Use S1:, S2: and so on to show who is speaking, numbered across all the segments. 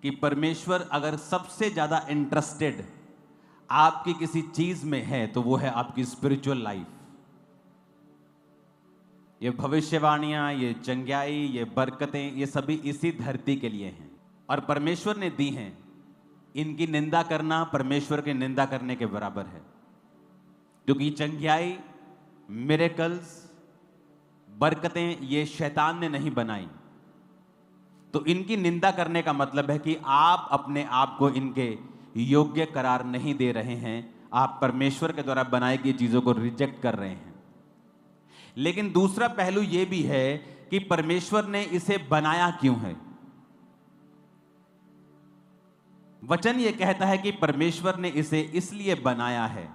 S1: कि परमेश्वर अगर सबसे ज्यादा इंटरेस्टेड आपकी किसी चीज में है तो वो है आपकी स्पिरिचुअल लाइफ। ये भविष्यवाणियां, ये चंगाई, ये बरकतें, ये सभी इसी धरती के लिए हैं और परमेश्वर ने दी हैं। इनकी निंदा करना परमेश्वर की निंदा करने के बराबर है, क्योंकि चंगाई, मिरेकल्स, बरकतें ये शैतान ने नहीं बनाई। तो इनकी निंदा करने का मतलब है कि आप अपने आप को इनके योग्य करार नहीं दे रहे हैं। आप परमेश्वर के द्वारा बनाई गई चीजों को रिजेक्ट कर रहे हैं। लेकिन दूसरा पहलू यह भी है कि परमेश्वर ने इसे बनाया क्यों है। वचन यह कहता है कि परमेश्वर ने इसे इसलिए बनाया है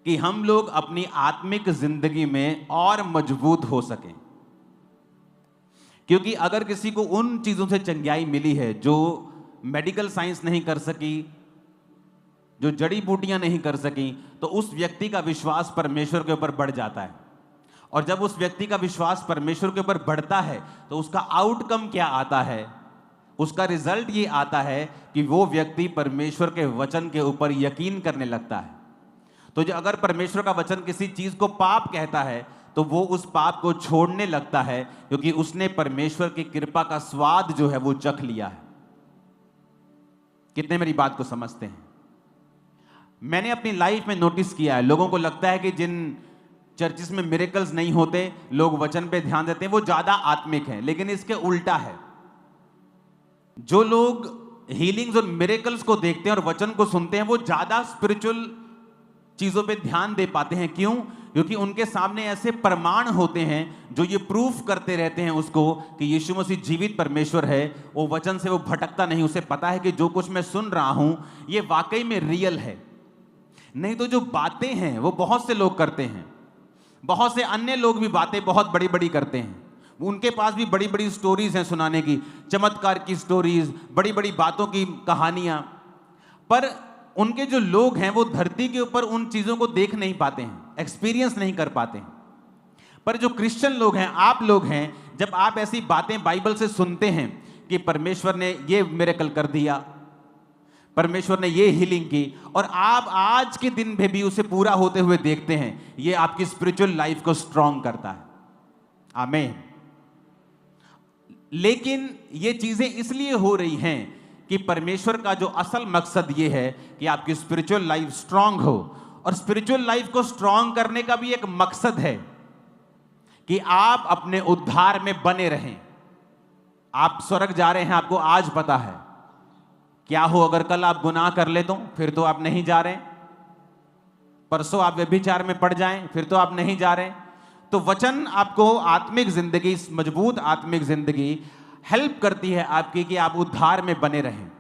S1: कि हम लोग अपनी आत्मिक जिंदगी में और मजबूत हो सकें। क्योंकि अगर किसी को उन चीजों से चंगाई मिली है जो मेडिकल साइंस नहीं कर सकी, जो जड़ी बूटियां नहीं कर सकी, तो उस व्यक्ति का विश्वास परमेश्वर के ऊपर बढ़ जाता है। और जब उस व्यक्ति का विश्वास परमेश्वर के ऊपर बढ़ता है तो उसका आउटकम क्या आता है? उसका रिजल्ट ये आता है कि वो व्यक्ति परमेश्वर के वचन के ऊपर यकीन करने लगता है। तो जो अगर परमेश्वर का वचन किसी चीज को पाप कहता है तो वो उस पाप को छोड़ने लगता है, क्योंकि उसने परमेश्वर की कृपा का स्वाद जो है वो चख लिया है। कितने मेरी बात को समझते हैं? मैंने अपनी लाइफ में नोटिस किया है, लोगों को लगता है कि जिन चर्चिस में मिरेकल्स नहीं होते, लोग वचन पे ध्यान देते हैं, वो ज्यादा आत्मिक हैं। लेकिन इसके उल्टा है। जो लोग हीलिंग्स और मिरेकल्स को देखते हैं और वचन को सुनते हैं, वो ज्यादा स्पिरिचुअल चीजों पे ध्यान दे पाते हैं। क्यों? क्योंकि उनके सामने ऐसे प्रमाण होते हैं जो ये प्रूफ करते रहते हैं उसको कि यीशु मसीह जीवित परमेश्वर है। वो वचन से वो भटकता नहीं, उसे पता है कि जो कुछ मैं सुन रहा हूं ये वाकई में रियल है। नहीं तो जो बातें हैं वो बहुत से लोग करते हैं, बहुत से अन्य लोग भी बातें बहुत बड़ी बड़ी करते हैं। उनके पास भी बड़ी बड़ी स्टोरीज हैं सुनाने की, चमत्कार की स्टोरीज, बड़ी बड़ी बातों की कहानियां। पर उनके जो लोग हैं वो धरती के ऊपर उन चीजों को देख नहीं पाते हैं, एक्सपीरियंस नहीं कर पाते हैं। पर जो क्रिश्चियन लोग हैं, आप लोग हैं, जब आप ऐसी बातें बाइबल से सुनते हैं कि परमेश्वर ने ये मिरेकल कर दिया, परमेश्वर ने ये हीलिंग की, और आप आज के दिन में भी उसे पूरा होते हुए देखते हैं, ये आपकी स्पिरिचुअल लाइफ को स्ट्रांग करता है। आमीन। लेकिन ये चीजें इसलिए हो रही हैं कि परमेश्वर का जो असल मकसद ये है कि आपकी स्पिरिचुअल लाइफ स्ट्रांग हो। और स्पिरिचुअल लाइफ को स्ट्रांग करने का भी एक मकसद है कि आप अपने उद्धार में बने रहें। आप स्वर्ग जा रहे हैं, आपको आज पता है। क्या हो अगर कल आप गुनाह कर ले तो फिर तो आप नहीं जा रहे। परसों आप व्यभिचार में पड़ जाएं, फिर तो आप नहीं जा रहे। तो वचन आपको आत्मिक जिंदगी, मजबूत आत्मिक जिंदगी हेल्प करती है आपकी कि आप उद्धार में बने रहें।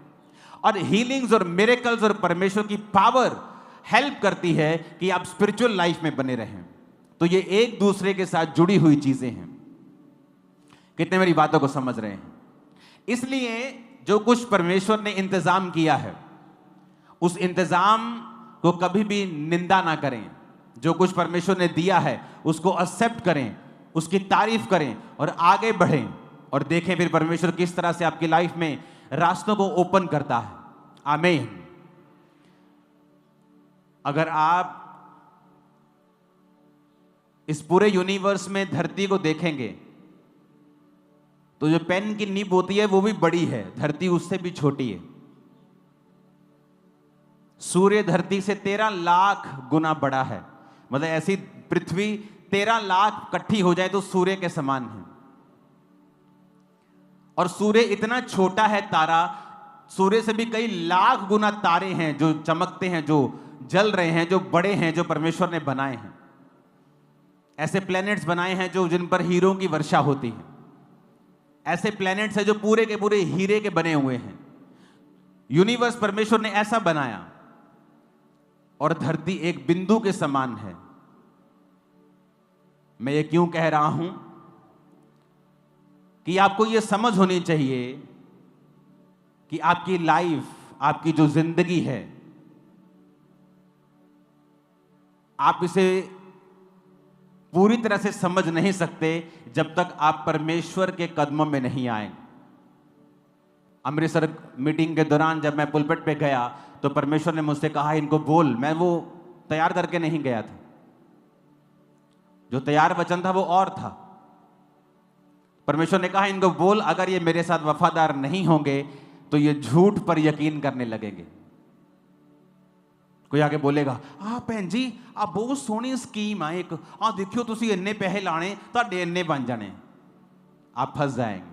S1: और हीलिंग्स और मिरेकल्स और परमेश्वर की पावर हेल्प करती है कि आप स्पिरिचुअल लाइफ में बने रहें। तो ये एक दूसरे के साथ जुड़ी हुई चीजें हैं। कितने मेरी बातों को समझ रहे हैं? इसलिए जो कुछ परमेश्वर ने इंतजाम किया है, उस इंतजाम को कभी भी निंदा ना करें। जो कुछ परमेश्वर ने दिया है उसको एक्सेप्ट करें, उसकी तारीफ करें और आगे बढ़ें, और देखें फिर परमेश्वर किस तरह से आपकी लाइफ में रास्तों को ओपन करता है। आमीन। अगर आप इस पूरे यूनिवर्स में धरती को देखेंगे तो जो पेन की नीब होती है वो भी बड़ी है, धरती उससे भी छोटी है। सूर्य धरती से 13 लाख गुना बड़ा है। मतलब ऐसी पृथ्वी 13 लाख इकट्ठी हो जाए तो सूर्य के समान है। और सूर्य इतना छोटा है तारा, सूर्य से भी कई लाख गुना तारे हैं जो चमकते हैं, जो जल रहे हैं, जो बड़े हैं, जो परमेश्वर ने बनाए हैं। ऐसे प्लैनेट्स बनाए हैं जो जिन पर हीरों की वर्षा होती है। ऐसे प्लैनेट्स हैं जो पूरे के पूरे हीरे के बने हुए हैं। यूनिवर्स परमेश्वर ने ऐसा बनाया, और धरती एक बिंदु के समान है। मैं ये क्यों कह रहा हूं कि आपको ये समझ होनी चाहिए कि आपकी लाइफ, आपकी जो जिंदगी है, आप इसे पूरी तरह से समझ नहीं सकते जब तक आप परमेश्वर के कदमों में नहीं आएंगे। अमृतसर मीटिंग के दौरान जब मैं पुलपिट पे गया तो परमेश्वर ने मुझसे कहा इनको बोल। मैं वो तैयार करके नहीं गया था, जो तैयार वचन था वो और था। परमेश्वर ने कहा इनको बोल, अगर ये मेरे साथ वफादार नहीं होंगे तो ये झूठ पर यकीन करने लगेंगे। कोई आगे बोलेगा भैन जी आ बहुत सोहनी स्कीम है एक, देखियो तुसी इन्ने पैसे लाने तुहाडे इन्ने बन जाने। आप फंस जाएंगे।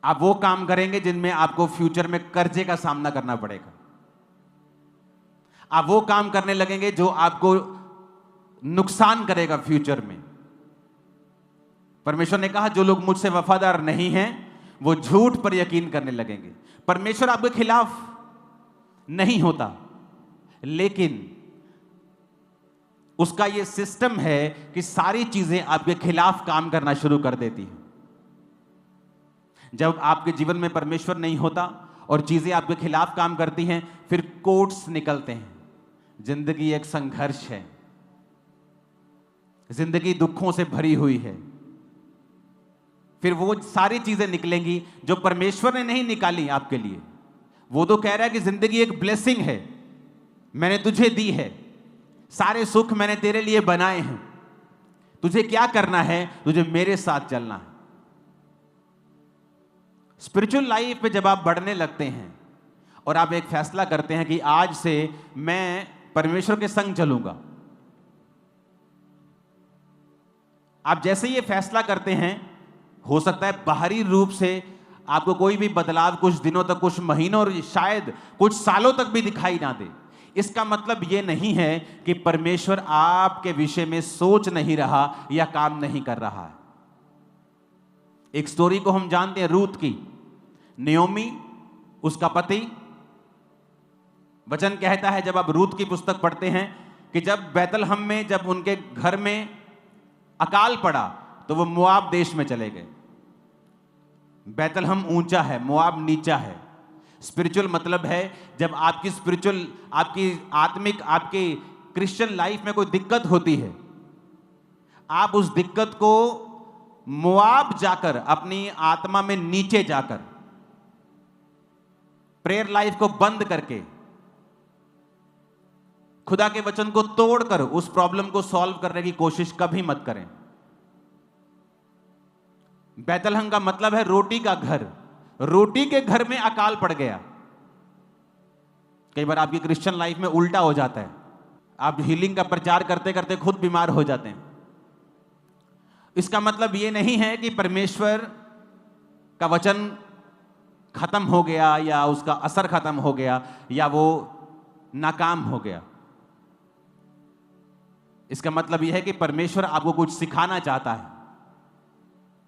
S1: आप वो काम करेंगे जिनमें आपको फ्यूचर में कर्जे का सामना करना पड़ेगा। आप वो काम करने लगेंगे जो आपको नुकसान करेगा फ्यूचर में। परमेश्वर ने कहा जो लोग मुझसे वफादार नहीं हैं वो झूठ पर यकीन करने लगेंगे। परमेश्वर आपके खिलाफ नहीं होता, लेकिन उसका यह सिस्टम है कि सारी चीजें आपके खिलाफ काम करना शुरू कर देती हैं। जब आपके जीवन में परमेश्वर नहीं होता और चीजें आपके खिलाफ काम करती हैं, फिर कोट्स निकलते हैं। जिंदगी एक संघर्ष है, जिंदगी दुखों से भरी हुई है। फिर वो सारी चीजें निकलेंगी जो परमेश्वर ने नहीं निकाली आपके लिए। वो तो कह रहा है कि जिंदगी एक ब्लेसिंग है, मैंने तुझे दी है, सारे सुख मैंने तेरे लिए बनाए हैं, तुझे क्या करना है, तुझे मेरे साथ चलना है। स्पिरिचुअल लाइफ में जब आप बढ़ने लगते हैं और आप एक फैसला करते हैं कि आज से मैं परमेश्वर के संग चलूंगा, आप जैसे ये फैसला करते हैं, हो सकता है बाहरी रूप से आपको कोई भी बदलाव कुछ दिनों तक, कुछ महीनों और शायद कुछ सालों तक भी दिखाई ना दे। इसका मतलब यह नहीं है कि परमेश्वर आपके विषय में सोच नहीं रहा या काम नहीं कर रहा है। एक स्टोरी को हम जानते हैं रूत की। नियोमी उसका पति, वचन कहता है जब आप रूत की पुस्तक पढ़ते हैं कि जब बैतलहम में, जब उनके घर में अकाल पड़ा तो वो मोआब देश में चले गए। बैतलहम ऊंचा है, मोआब नीचा है। स्पिरिचुअल मतलब है जब आपकी स्पिरिचुअल, आपकी आत्मिक, आपकी क्रिश्चियन लाइफ में कोई दिक्कत होती है, आप उस दिक्कत को मोआब जाकर, अपनी आत्मा में नीचे जाकर, प्रेयर लाइफ को बंद करके, खुदा के वचन को तोड़कर उस प्रॉब्लम को सॉल्व करने की कोशिश कभी मत करें। बैतलहम का मतलब है रोटी का घर। रोटी के घर में अकाल पड़ गया। कई बार आपकी क्रिश्चियन लाइफ में उल्टा हो जाता है, आप हीलिंग का प्रचार करते करते खुद बीमार हो जाते हैं। इसका मतलब यह नहीं है कि परमेश्वर का वचन खत्म हो गया या उसका असर खत्म हो गया या वो नाकाम हो गया। इसका मतलब यह है कि परमेश्वर आपको कुछ सिखाना चाहता है।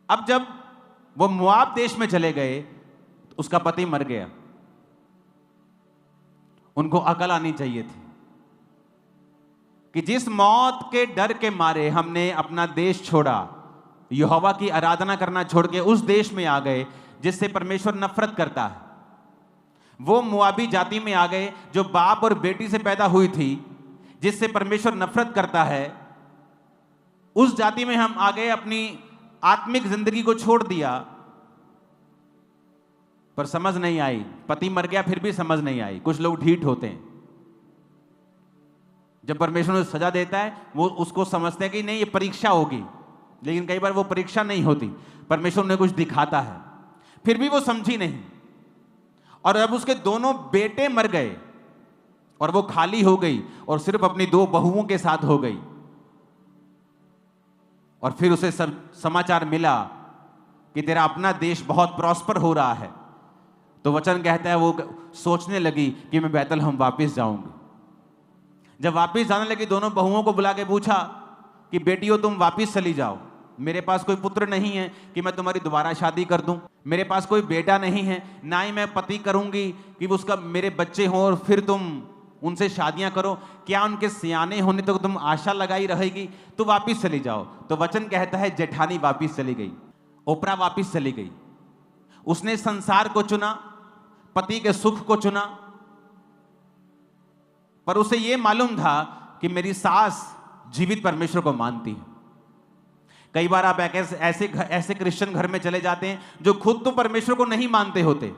S1: अब जब वो मोआब देश में चले गए, उसका पति मर गया। उनको अकल आनी चाहिए थी कि जिस मौत के डर के मारे हमने अपना देश छोड़ा, यहोवा की आराधना करना छोड़ के उस देश में आ गए जिससे परमेश्वर नफरत करता है। वो मोआबी जाति में आ गए जो बाप और बेटी से पैदा हुई थी, जिससे परमेश्वर नफरत करता है। उस जाति में हम आ गए, अपनी आत्मिक जिंदगी को छोड़ दिया, पर समझ नहीं आई। पति मर गया फिर भी समझ नहीं आई। कुछ लोग ढीठ होते हैं, जब परमेश्वर उन्हें सजा देता है वो उसको समझते हैं कि नहीं ये परीक्षा होगी, लेकिन कई बार वो परीक्षा नहीं होती, परमेश्वर उन्हें कुछ दिखाता है। फिर भी वो समझी नहीं, और अब उसके दोनों बेटे मर गए और वो खाली हो गई और सिर्फ अपनी 2 बहुओं के साथ हो गई। और फिर उसे सब समाचार मिला कि तेरा अपना देश बहुत प्रॉस्पर हो रहा है। तो वचन कहता है वो सोचने लगी कि मैं बैतलहम वापस जाऊंगी। जब वापस जाने लगी, दोनों बहुओं को बुला के पूछा कि बेटियों तुम वापस चली जाओ, मेरे पास कोई पुत्र नहीं है कि मैं तुम्हारी दोबारा शादी कर दूं, मेरे पास कोई बेटा नहीं है, ना ही मैं पति करूंगी कि उसका मेरे बच्चे हों और फिर तुम उनसे शादियां करो। क्या उनके सियाने होने तक तुम आशा लगाई रहेगी? तो वापिस चली जाओ। तो वचन कहता है जेठानी वापिस चली गई, ओपरा वापिस चली गई। उसने संसार को चुना, पति के सुख को चुना, पर उसे यह मालूम था कि मेरी सास जीवित परमेश्वर को मानती है। कई बार आप ऐसे क्रिश्चियन घर में चले जाते हैं जो खुद तो परमेश्वर को नहीं मानते होते,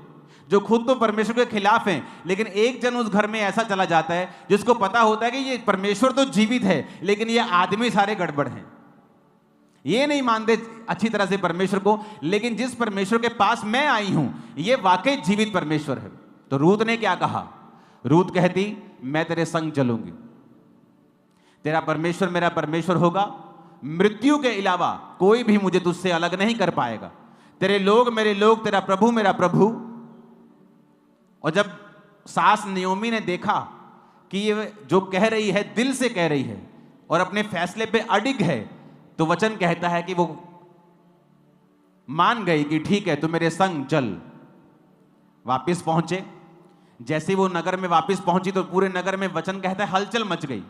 S1: जो खुद तो परमेश्वर के खिलाफ हैं, लेकिन एक जन उस घर में ऐसा चला जाता है जिसको पता होता है कि ये परमेश्वर तो जीवित है, लेकिन ये आदमी सारे गड़बड़ हैं, ये नहीं मानते अच्छी तरह से परमेश्वर को। लेकिन जिस परमेश्वर के पास मैं आई हूं, ये वाकई जीवित परमेश्वर है। तो रूत ने क्या कहा? रूत कहती, मैं तेरे संग चलूंगी, तेरा परमेश्वर मेरा परमेश्वर होगा, मृत्यु के अलावा कोई भी मुझे तुझसे अलग नहीं कर पाएगा, तेरे लोग मेरे लोग, तेरा प्रभु मेरा प्रभु। और जब सास नयोमी ने देखा कि ये जो कह रही है दिल से कह रही है और अपने फैसले पे अडिग है, तो वचन कहता है कि वो मान गई कि ठीक है, तू मेरे संग चल। वापिस पहुंचे। जैसे वो नगर में वापस पहुंची तो पूरे नगर में वचन कहता है हलचल मच गई।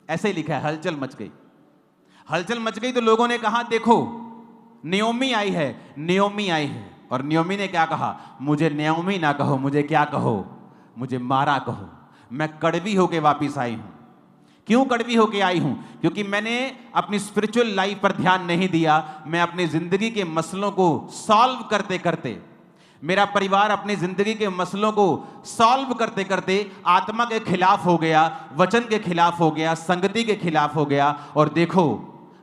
S1: ऐसे ही लिखा है, हलचल मच गई। हलचल मच गई तो लोगों ने कहा, देखो नयोमी आई है, नयोमी आई है। और नयोमी ने क्या कहा? मुझे नयोमी ना कहो, मुझे क्या कहो? मुझे मारा कहो। मैं कड़वी होके वापस आई हूं। क्यों कड़वी होके आई हूं? क्योंकि मैंने अपनी स्पिरिचुअल लाइफ पर ध्यान नहीं दिया। मैं अपनी जिंदगी के मसलों को सॉल्व करते करते, मेरा परिवार अपनी जिंदगी के मसलों को सॉल्व करते करते आत्मा के खिलाफ हो गया, वचन के खिलाफ हो गया, संगति के खिलाफ हो गया। और देखो,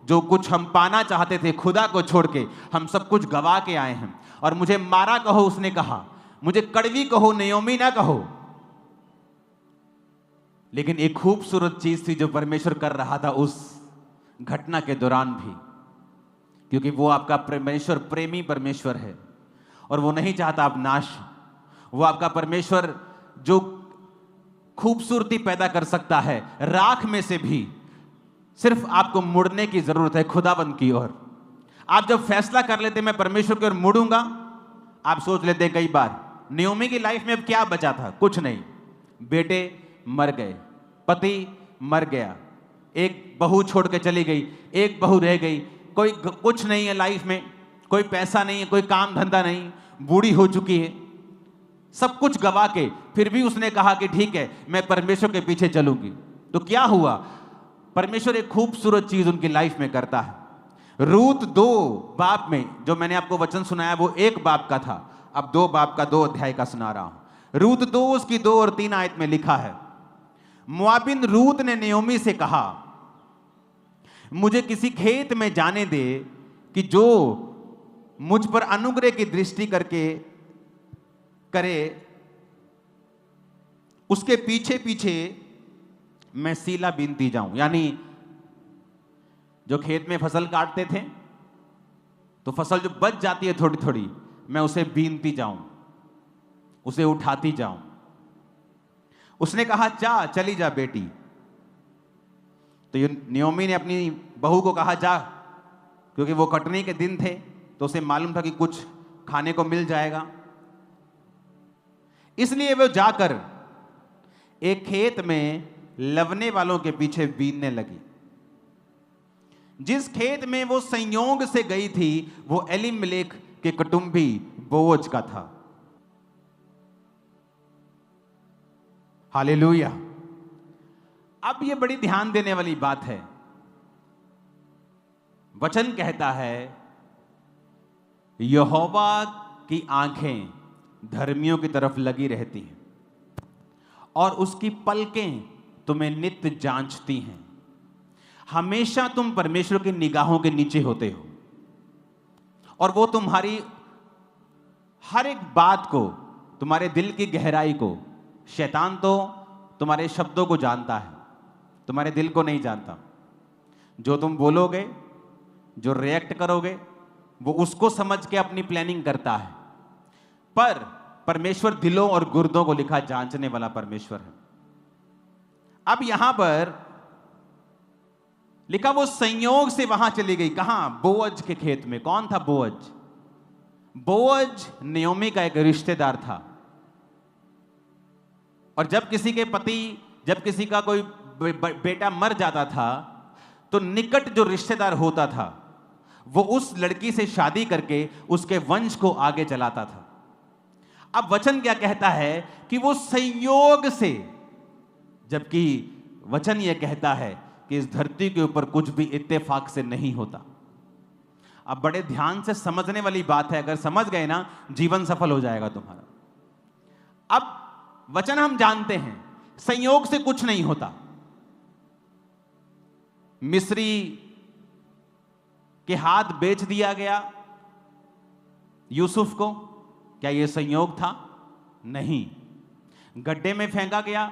S1: जो कुछ हम पाना चाहते थे खुदा को छोड़ के, हम सब कुछ गवा के आए हैं। और मुझे मारा कहो, उसने कहा, मुझे कड़वी कहो, नयोमी ना कहो। लेकिन एक खूबसूरत चीज थी जो परमेश्वर कर रहा था उस घटना के दौरान भी, क्योंकि वो आपका परमेश्वर प्रेमी परमेश्वर है और वो नहीं चाहता आप नाश। वो आपका परमेश्वर जो खूबसूरती पैदा कर सकता है राख में से भी, सिर्फ आपको मुड़ने की जरूरत है खुदाबंद की ओर। आप जब फैसला कर लेते मैं परमेश्वर की ओर मुड़ूंगा, आप सोच लेते कई बार नयोमी की लाइफ में अब क्या बचा था? कुछ नहीं। बेटे मर गए, पति मर गया, एक बहू छोड़ के चली गई, एक बहू रह गई, कोई कुछ नहीं है लाइफ में, कोई पैसा नहीं है, कोई काम धंधा नहीं, बूढ़ी हो चुकी है, सब कुछ गवा के फिर भी उसने कहा कि ठीक है मैं परमेश्वर के पीछे चलूंगी। तो क्या हुआ? परमेश्वर एक खूबसूरत चीज उनकी लाइफ में करता है। रूत 2 बाब में, जो मैंने आपको वचन सुनाया वो 1 बाब का था, अब 2 बाब का 2 अध्याय का सुना रहा हूं। रूत 2 उसकी 2 और 3 आयत में लिखा है, मोआबिन रूत ने नयोमी से कहा, मुझे किसी खेत में जाने दे कि जो मुझ पर अनुग्रह की दृष्टि करके करे, उसके पीछे पीछे मैं सीला बीनती जाऊं। यानी जो खेत में फसल काटते थे तो फसल जो बच जाती है थोड़ी थोड़ी, मैं उसे बीनती जाऊं, उसे उठाती जाऊं। उसने कहा चली जा बेटी। तो नयोमी ने अपनी बहू को कहा जा, क्योंकि वो कटने के दिन थे तो उसे मालूम था कि कुछ खाने को मिल जाएगा। इसलिए वो जाकर एक खेत में लवने वालों के पीछे बीनने लगी। जिस खेत में वो संयोग से गई थी वो एलीमेलेक के कुटुंबी बोअज का था। हालेलुया। अब ये बड़ी ध्यान देने वाली बात है। वचन कहता है यहोवा की आंखें धर्मियों की तरफ लगी रहती हैं और उसकी पलकें तुम्हें नित्य जांचती हैं। हमेशा तुम परमेश्वर की निगाहों के नीचे होते हो और वो तुम्हारी हर एक बात को, तुम्हारे दिल की गहराई को, शैतान तो तुम्हारे शब्दों को जानता है, तुम्हारे दिल को नहीं जानता। जो तुम बोलोगे, जो रिएक्ट करोगे, वो उसको समझ के अपनी प्लानिंग करता है। पर परमेश्वर दिलों और गुर्दों को लिखा जांचने वाला परमेश्वर है। अब यहां पर लिखा वो संयोग से वहां चली गई। कहां? बोअज के खेत में। कौन था बोअज? बोअज नयोमी का एक रिश्तेदार था। और जब किसी के पति, जब किसी का कोई बेटा मर जाता था तो निकट जो रिश्तेदार होता था वो उस लड़की से शादी करके उसके वंश को आगे चलाता था। अब वचन क्या कहता है कि वो संयोग से, जबकि वचन यह कहता है कि इस धरती के ऊपर कुछ भी इत्तेफाक से नहीं होता। अब बड़े ध्यान से समझने वाली बात है, अगर समझ गए ना, जीवन सफल हो जाएगा तुम्हारा। अब वचन हम जानते हैं, संयोग से कुछ नहीं होता। मिस्री के हाथ बेच दिया गया यूसुफ को, क्या यह संयोग था? नहीं। गड्ढे में फेंका गया,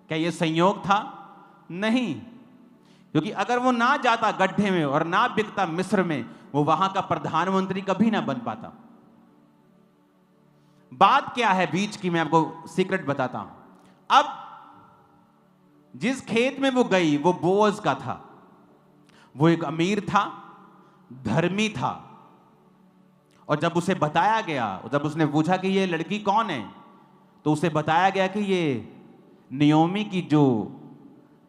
S1: क्या यह संयोग था? नहीं। क्योंकि अगर वो ना जाता गड्ढे में और ना बिकता मिस्र में, वो वहां का प्रधानमंत्री कभी ना बन पाता। बात क्या है बीच की, मैं आपको सीक्रेट बताता हूं। अब जिस खेत में वो गई वो बोअज का था। वो एक अमीर था, धर्मी था, और जब उसे बताया गया, जब उसने पूछा कि ये लड़की कौन है, तो उसे बताया गया कि ये नियोमी की जो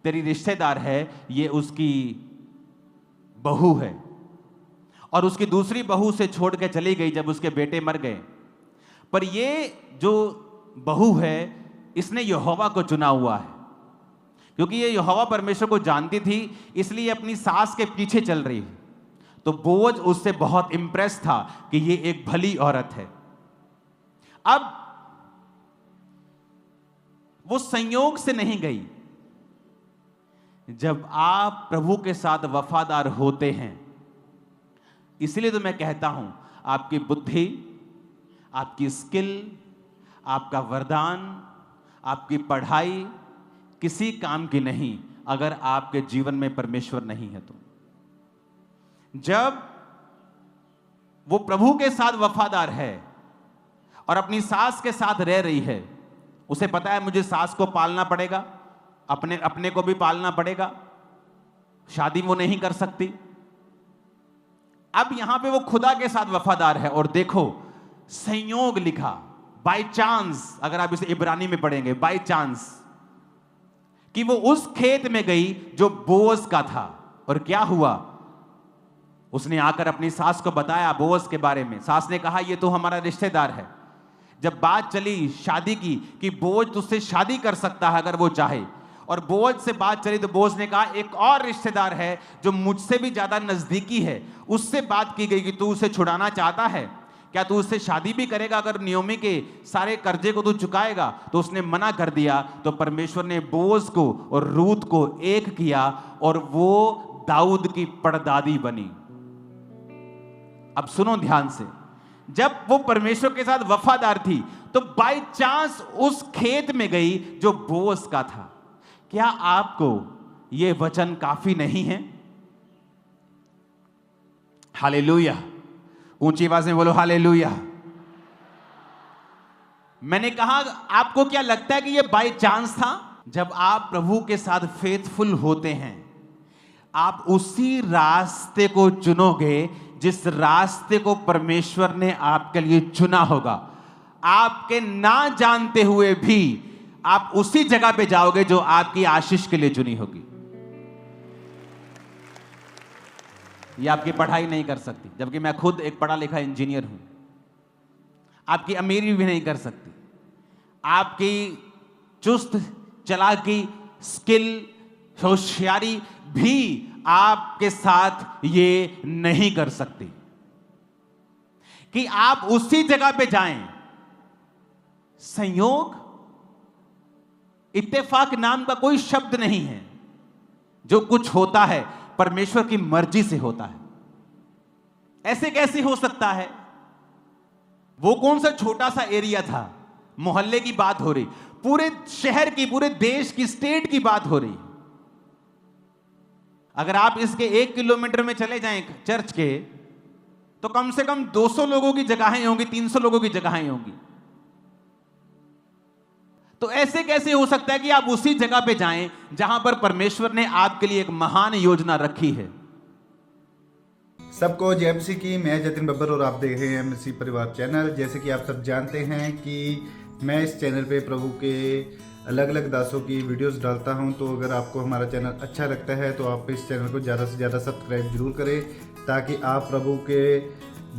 S1: तेरी रिश्तेदार है, ये उसकी बहू है, और उसकी दूसरी बहू से छोड़ के चली गई जब उसके बेटे मर गए। पर ये जो बहू है, इसने यहोवा को चुना हुआ है। क्योंकि ये यहोवा परमेश्वर को जानती थी, इसलिए अपनी सास के पीछे चल रही है। तो बोअज उससे बहुत इंप्रेस था कि ये एक भली औरत है। अब वो संयोग से नहीं गई। जब आप प्रभु के साथ वफादार होते हैं, इसलिए तो मैं कहता हूं, आपकी बुद्धि, आपकी स्किल, आपका वरदान, आपकी पढ़ाई किसी काम की नहीं अगर आपके जीवन में परमेश्वर नहीं है तो। जब वो प्रभु के साथ वफादार है और अपनी सास के साथ रह रही है, उसे पता है मुझे सास को पालना पड़ेगा, अपने को भी पालना पड़ेगा, शादी वो नहीं कर सकती। अब यहां पे वो खुदा के साथ वफादार है, और देखो संयोग लिखा, बाय चांस, अगर आप इसे इब्रानी में पढ़ेंगे, बाय चांस, कि वो उस खेत में गई जो बोअज का था। और क्या हुआ, उसने आकर अपनी सास को बताया बोअज के बारे में। सास ने कहा ये तो हमारा रिश्तेदार है। जब बात चली शादी की कि बोअज तुझसे शादी कर सकता है अगर वो चाहे, और बोअज से बात चली तो बोअज ने कहा एक और रिश्तेदार है जो मुझसे भी ज्यादा नजदीकी है, उससे बात की गई कि तू उसे छुड़ाना चाहता है, क्या तू उससे शादी भी करेगा? अगर नियोमी के सारे कर्जे को तू चुकाएगा। तो उसने मना कर दिया। तो परमेश्वर ने बोअज को और रूत को एक किया, और वो दाऊद की परदादी बनी। अब सुनो ध्यान से, जब वो परमेश्वर के साथ वफादार थी तो बाय चांस उस खेत में गई जो बोअज का था। क्या आपको ये वचन काफी नहीं है? हालेलुया, ऊंची आवाज में बोलो हालेलुया। मैंने कहा आपको क्या लगता है कि ये बाय चांस था? जब आप प्रभु के साथ फेथफुल होते हैं, आप उसी रास्ते को चुनोगे जिस रास्ते को परमेश्वर ने आपके लिए चुना होगा। आपके ना जानते हुए भी आप उसी जगह पे जाओगे जो आपकी आशीष के लिए चुनी होगी। ये आपकी पढ़ाई नहीं कर सकती, जबकि मैं खुद एक पढ़ा लिखा इंजीनियर हूं। आपकी अमीरी भी नहीं कर सकती, आपकी चुस्त चालाकी, स्किल, होशियारी भी आपके साथ ये नहीं कर सकती कि आप उसी जगह पे जाएं। संयोग, इत्तेफाक नाम का कोई शब्द नहीं है। जो कुछ होता है परमेश्वर की मर्जी से होता है। ऐसे कैसे हो सकता है? वो कौन सा छोटा सा एरिया था, मोहल्ले की बात हो रही, पूरे शहर की, पूरे देश की, स्टेट की बात हो रही। अगर आप इसके 1 किलोमीटर में चले जाएं चर्च के, तो कम से कम 200 लोगों की जगहें होंगी, 300 लोगों की जगहें होंगी। तो ऐसे कैसे हो सकता है कि आप उसी जगह पे जाएं जहां पर परमेश्वर ने आपके लिए एक महान योजना रखी है?
S2: सबको जय मसीह की। मैं जतिन बब्बर और आप देख रहे हैं मसीह परिवार चैनल। जैसे कि आप सब जानते हैं कि मैं इस चैनल पे प्रभु के अलग अलग दासों की वीडियोस डालता हूं। तो अगर आपको हमारा चैनल अच्छा लगता है तो आप इस चैनल को ज़्यादा से ज़्यादा सब्सक्राइब जरूर करें, ताकि आप प्रभु के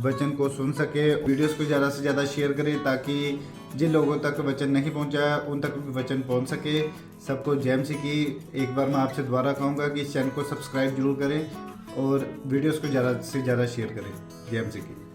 S2: वचन को सुन सके। वीडियोस को ज़्यादा से ज़्यादा शेयर करें, ताकि जिन लोगों तक वचन नहीं पहुंचा उन तक भी वचन पहुंच सके। सबको जय मसीह की। एक बार मैं आपसे दोबारा कहूँगा कि इस चैनल को सब्सक्राइब जरूर करें, और वीडियोस को ज़्यादा से ज़्यादा शेयर करें। जय मसीह की।